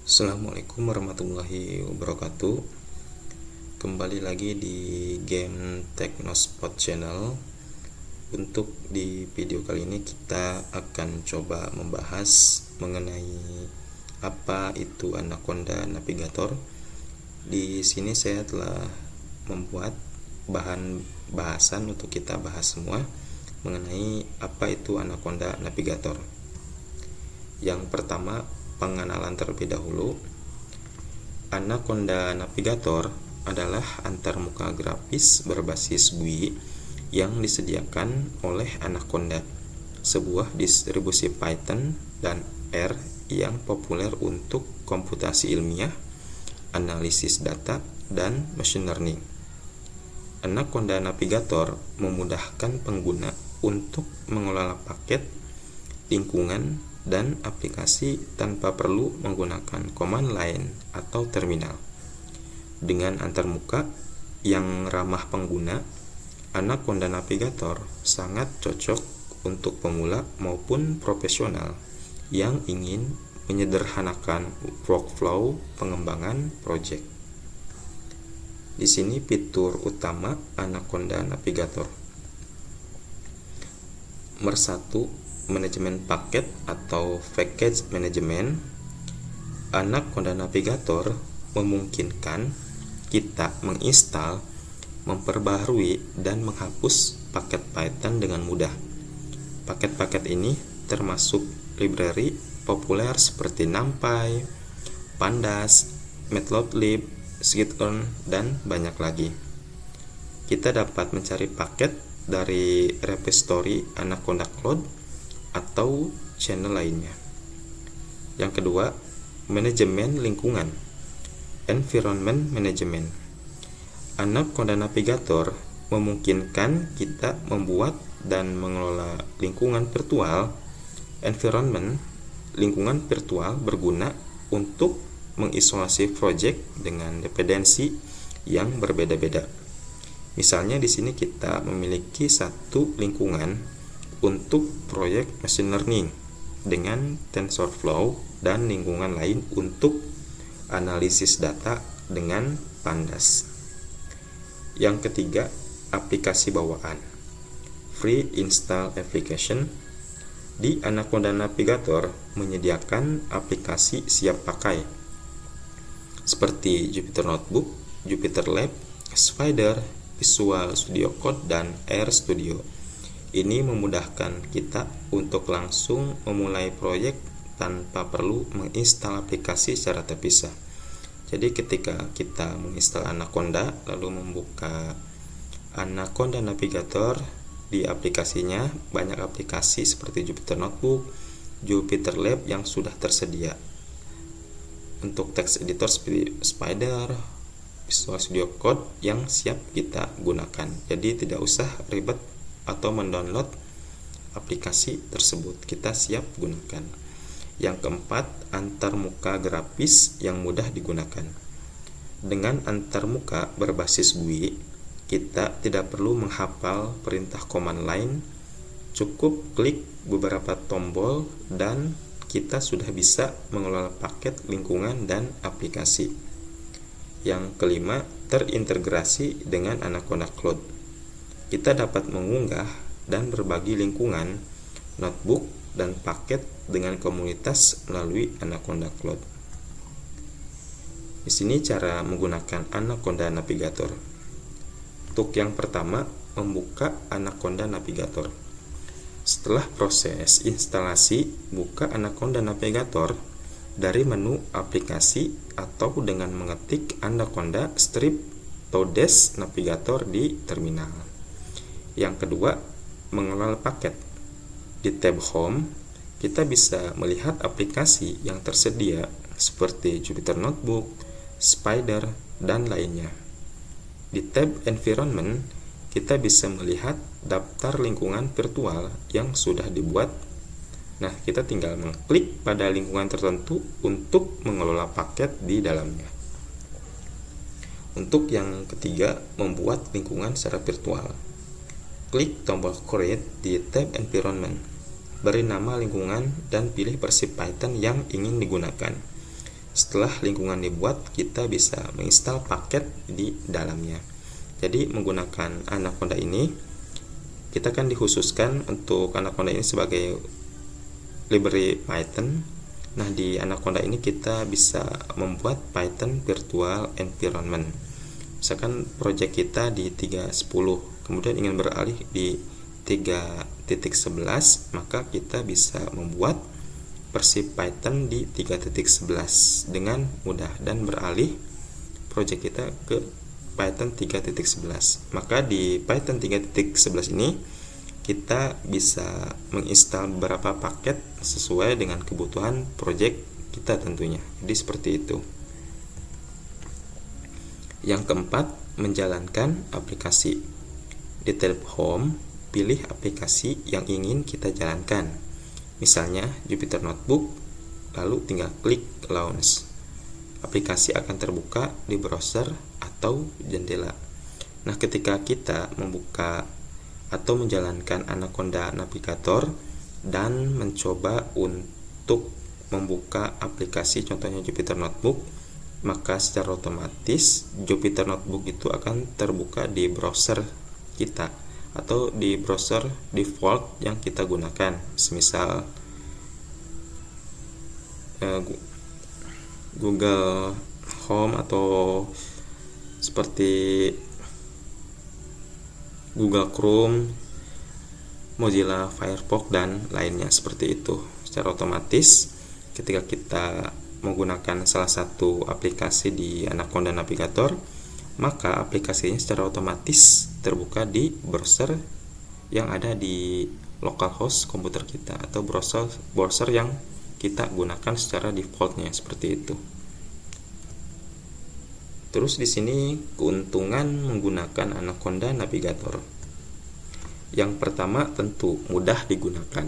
Assalamualaikum warahmatullahi wabarakatuh. Kembali lagi di game Technospot Channel. Untuk di video kali ini kita akan coba membahas mengenai apa itu Anaconda Navigator. Di sini saya telah membuat bahan bahasan untuk kita bahas semua mengenai apa itu Anaconda Navigator. Yang pertama, pengenalan terlebih dahulu. Anaconda Navigator adalah antarmuka grafis berbasis GUI yang disediakan oleh Anaconda, sebuah distribusi Python dan R yang populer untuk komputasi ilmiah, analisis data, dan machine learning. Anaconda Navigator memudahkan pengguna untuk mengelola paket, lingkungan, dan aplikasi tanpa perlu menggunakan command line atau terminal. Dengan antarmuka yang ramah pengguna, Anaconda Navigator sangat cocok untuk pemula maupun profesional yang ingin menyederhanakan workflow pengembangan proyek. Di sini fitur utama Anaconda Navigator. Nomor 1, manajemen paket atau package management. Anaconda Navigator memungkinkan kita menginstal, memperbaharui, dan menghapus paket Python dengan mudah. Paket-paket ini termasuk library populer seperti NumPy, Pandas, Matplotlib, Scikit-learn, dan banyak lagi. Kita dapat mencari paket dari repository Anaconda Cloud atau channel lainnya. Yang kedua, manajemen lingkungan, environment management. Anaconda Navigator memungkinkan kita membuat dan mengelola lingkungan virtual. Environment, lingkungan virtual berguna untuk mengisolasi proyek dengan dependensi yang berbeda-beda. Misalnya di sini kita memiliki satu lingkungan untuk proyek machine learning dengan TensorFlow dan lingkungan lain untuk analisis data dengan Pandas. Yang ketiga, aplikasi bawaan, free install application. Di Anaconda Navigator menyediakan aplikasi siap pakai seperti Jupyter Notebook, Jupyter Lab, Spider, Visual Studio Code, dan RStudio. Ini memudahkan kita untuk langsung memulai proyek tanpa perlu menginstal aplikasi secara terpisah. Jadi ketika kita menginstal Anaconda lalu membuka Anaconda Navigator, di aplikasinya banyak aplikasi seperti Jupyter Notebook, Jupyter Lab yang sudah tersedia. Untuk text editor seperti Spider, Visual Studio Code yang siap kita gunakan. Jadi tidak usah ribet atau mendownload aplikasi tersebut, kita siap gunakan. Yang keempat, antarmuka grafis yang mudah digunakan. Dengan antarmuka berbasis GUI, kita tidak perlu menghafal perintah command line, cukup klik beberapa tombol dan kita sudah bisa mengelola paket, lingkungan, dan aplikasi. Yang kelima, terintegrasi dengan Anaconda Cloud. Kita dapat mengunggah dan berbagi lingkungan, notebook, dan paket dengan komunitas melalui Anaconda Cloud. Di sini cara menggunakan Anaconda Navigator. Untuk yang pertama, membuka Anaconda Navigator. Setelah proses instalasi, buka Anaconda Navigator dari menu aplikasi atau dengan mengetik Anaconda strip atau dash navigator di terminal. Yang kedua, mengelola paket. Di tab Home, kita bisa melihat aplikasi yang tersedia seperti Jupyter Notebook, Spider, dan lainnya. Di tab Environment, kita bisa melihat daftar lingkungan virtual yang sudah dibuat. Nah, kita tinggal mengklik pada lingkungan tertentu untuk mengelola paket di dalamnya. Untuk yang ketiga, membuat lingkungan secara virtual. Klik tombol Create di tab Environment. Beri nama lingkungan dan pilih versi Python yang ingin digunakan. Setelah lingkungan dibuat, kita bisa menginstal paket di dalamnya. Jadi menggunakan Anaconda ini, kita kan dikhususkan untuk Anaconda ini sebagai library Python. Nah, di Anaconda ini kita bisa membuat Python virtual environment. Misalkan project kita di 3.10, kemudian ingin beralih di 3.11, maka kita bisa membuat versi Python di 3.11 dengan mudah dan beralih project kita ke Python 3.11. Maka di Python 3.11 ini kita bisa menginstal beberapa paket sesuai dengan kebutuhan project kita tentunya. Jadi seperti itu. Yang keempat, menjalankan aplikasi. Di tab Home, pilih aplikasi yang ingin kita jalankan. Misalnya Jupyter Notebook, lalu tinggal klik Launch. Aplikasi akan terbuka di browser atau jendela. Nah, ketika kita membuka atau menjalankan Anaconda Navigator dan mencoba untuk membuka aplikasi contohnya Jupyter Notebook, maka secara otomatis Jupyter Notebook itu akan terbuka di browser kita atau di browser default yang kita gunakan, semisal Google Home atau seperti Google Chrome, Mozilla Firefox dan lainnya seperti itu. Secara otomatis ketika kita menggunakan salah satu aplikasi di Anaconda Navigator, maka aplikasinya secara otomatis terbuka di browser yang ada di localhost komputer kita atau browser yang kita gunakan secara defaultnya seperti itu. Terus di sini keuntungan menggunakan Anaconda Navigator. Yang pertama tentu mudah digunakan.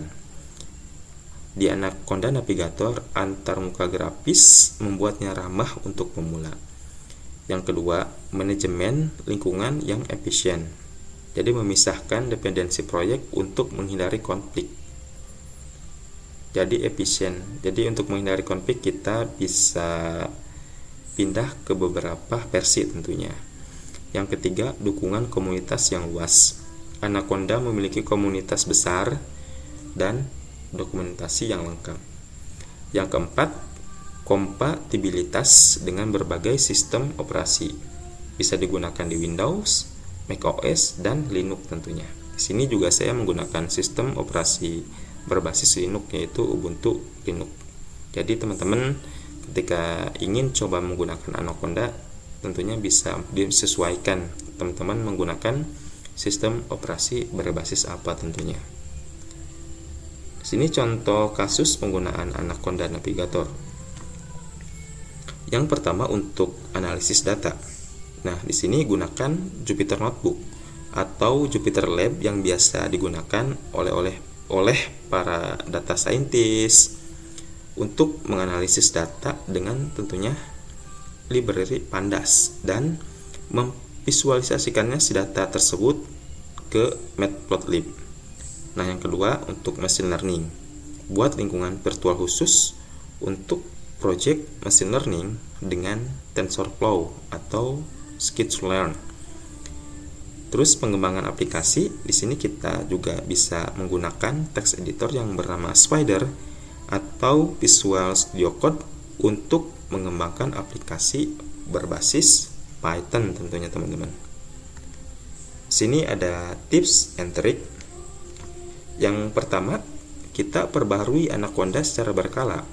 Di Anaconda Navigator, antarmuka grafis membuatnya ramah untuk pemula. Yang kedua, manajemen lingkungan yang efisien. Jadi memisahkan dependensi proyek untuk menghindari konflik. Jadi efisien. Jadi untuk menghindari konflik kita bisa pindah ke beberapa versi tentunya. Yang ketiga, dukungan komunitas yang luas. Anaconda memiliki komunitas besar dan dokumentasi yang lengkap. Yang keempat, kompatibilitas dengan berbagai sistem operasi. Bisa digunakan di Windows, macOS, dan Linux tentunya. Di sini juga saya menggunakan sistem operasi berbasis Linux yaitu Ubuntu Linux. Jadi teman-teman ketika ingin coba menggunakan Anaconda tentunya bisa disesuaikan teman-teman menggunakan sistem operasi berbasis apa tentunya. Di sini contoh kasus penggunaan Anaconda Navigator. Yang pertama untuk analisis data. Nah, di sini gunakan Jupyter Notebook atau Jupyter Lab yang biasa digunakan oleh para data scientist untuk menganalisis data dengan tentunya library Pandas dan memvisualisasikannya si data tersebut ke Matplotlib. Nah, yang kedua untuk machine learning. Buat lingkungan virtual khusus untuk project machine learning dengan TensorFlow atau Skitlearn. Terus pengembangan aplikasi, di sini kita juga bisa menggunakan text editor yang bernama Spider atau Visual Studio Code untuk mengembangkan aplikasi berbasis Python tentunya teman-teman. Sini ada tips and trick. Yang pertama, kita perbaharui Anaconda secara berkala.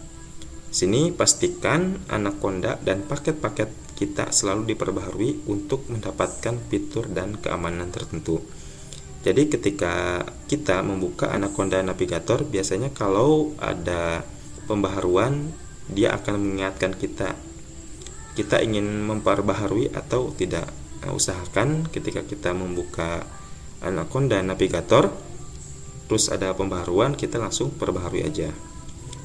Sini pastikan Anaconda dan paket-paket kita selalu diperbaharui untuk mendapatkan fitur dan keamanan tertentu. Jadi ketika kita membuka Anaconda Navigator, biasanya kalau ada pembaharuan, dia akan mengingatkan kita ingin memperbaharui atau tidak. Nah, usahakan ketika kita membuka Anaconda Navigator, terus ada pembaharuan, kita langsung perbaharui aja.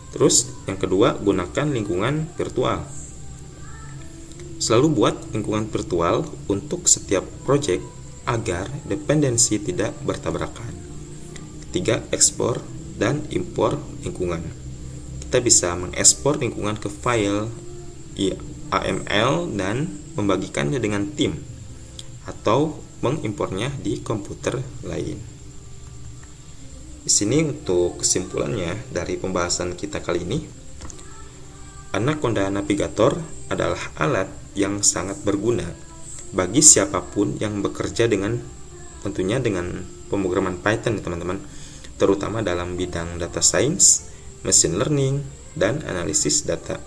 Terus yang kedua, gunakan lingkungan virtual. Selalu buat lingkungan virtual untuk setiap project agar dependensi tidak bertabrakan. Ketiga, ekspor dan impor lingkungan. Kita bisa mengekspor lingkungan ke file YAML dan membagikannya dengan tim atau mengimpornya di komputer lain. Di sini untuk kesimpulannya dari pembahasan kita kali ini, Anaconda Navigator adalah alat yang sangat berguna bagi siapapun yang bekerja tentunya dengan pemrograman Python ya teman-teman, terutama dalam bidang data science, machine learning, dan analisis data.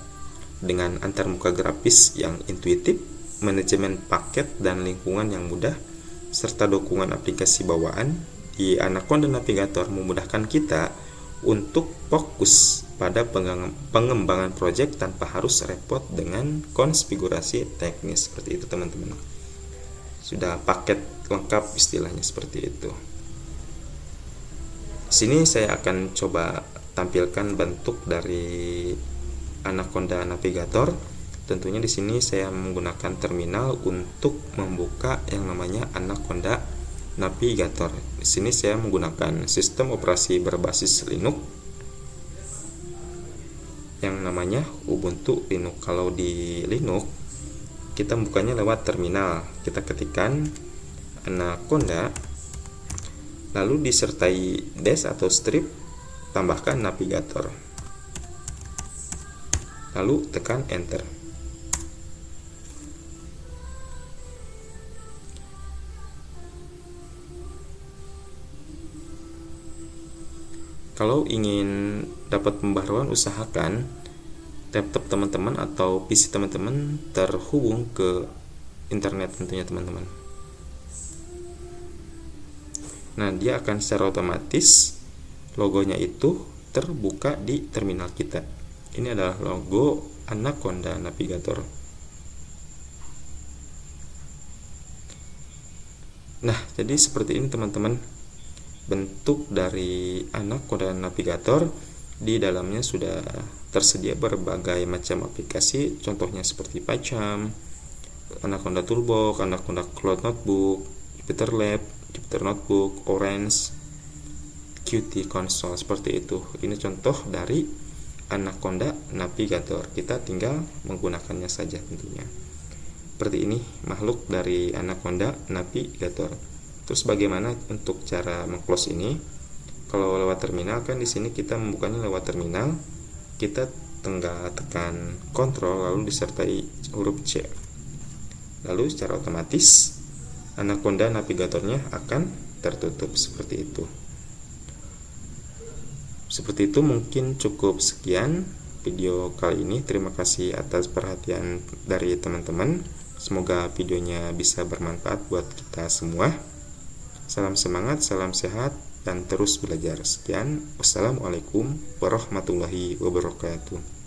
Dengan antarmuka grafis yang intuitif, manajemen paket dan lingkungan yang mudah, serta dukungan aplikasi bawaan, di Anaconda Navigator memudahkan kita untuk fokus pada pengembangan proyek tanpa harus repot dengan konfigurasi teknis seperti itu teman-teman. Sudah paket lengkap istilahnya seperti itu. Sini saya akan coba tampilkan bentuk dari Anaconda Navigator. Tentunya di sini saya menggunakan terminal untuk membuka yang namanya Anaconda Navigator. Di sini saya menggunakan sistem operasi berbasis Linux yang namanya Ubuntu Linux. Kalau di Linux kita bukanya lewat terminal. Kita ketikkan Anaconda, lalu disertai dash atau strip, tambahkan navigator, lalu tekan enter. Kalau ingin dapat pembaruan, usahakan laptop teman-teman atau PC teman-teman terhubung ke internet tentunya teman-teman. Nah, dia akan secara otomatis logonya itu terbuka di terminal kita. Ini adalah logo Anaconda Navigator. Nah, jadi seperti ini teman-teman bentuk dari Anaconda Navigator. Di dalamnya sudah tersedia berbagai macam aplikasi, contohnya seperti PyCharm, Anaconda Toolbox, Anaconda Cloud Notebook, Jupyter Lab, Jupyter Notebook, Orange, Qt Console, seperti itu. Ini contoh dari Anaconda Navigator. Kita tinggal menggunakannya saja tentunya. Seperti ini makhluk dari Anaconda Navigator. Terus bagaimana untuk cara meng-close ini? Kalau lewat terminal kan di sini kita membukanya lewat terminal, kita tinggal tekan Ctrl lalu disertai huruf C. Lalu secara otomatis Anaconda Navigatornya akan tertutup seperti itu. Seperti itu mungkin cukup sekian video kali ini. Terima kasih atas perhatian dari teman-teman. Semoga videonya bisa bermanfaat buat kita semua. Salam semangat, salam sehat, dan terus belajar. Sekian, wassalamualaikum warahmatullahi wabarakatuh.